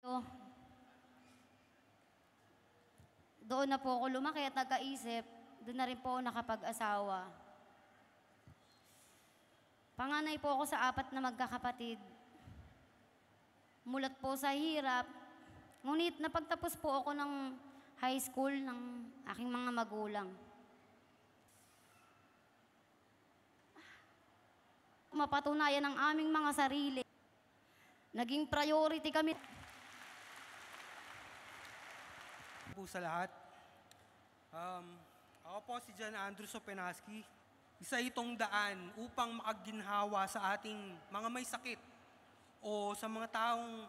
So, doon na po ako lumaki at nagkaisip, doon na rin po ako nakapag-asawa. Panganay po ako sa 4 na magkakapatid. Mulat po sa hirap, ngunit napagtapos po ako ng high school ng aking mga magulang. Mapatunayan ang aming mga sarili. Naging priority kami. Po sa lahat. Ako po si John Andrew Sopenaski. Isa itong daan upang makaginhawa sa ating mga may sakit o sa mga taong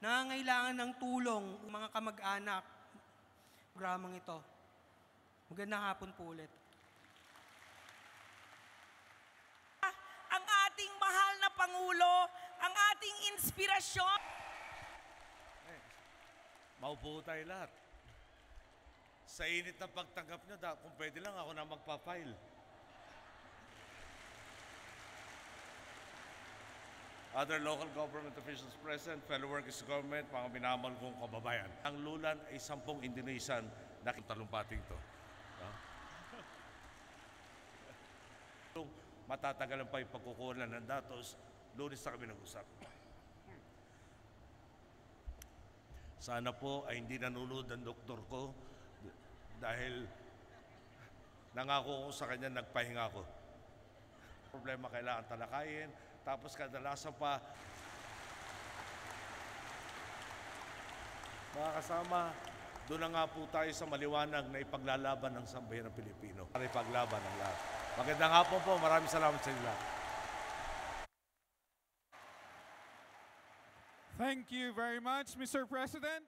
nangangailangan ng tulong, mga kamag-anak. Programang ito. Magandang hapon po ulit. Ang ating mahal na Pangulo, ang ating inspirasyon. Maupo tayo lahat. Sa init ng pagtanggap nyo, kung pwede lang ako na magpa-file. Other local government officials present, fellow workers of government, mga minamahal kong kababayan. Ang lulan ay 10 Indonesian na talumpating to. Matatagalan pa yung pagkukunan ng datos, Lunes na kami nag-usap. Sana po ay hindi nanonood ang doktor ko dahil nangako ko sa kanya, nagpahinga ko. Problema kailangan talakayin, tapos kadalasan pa, mga kasama, doon na nga po tayo sa maliwanag na ipaglalaban ng sambayan ng Pilipino. Para ipaglaban ng lahat. Magandang hapon po, maraming salamat sa inyo lahat. Thank you very much, Mr. President.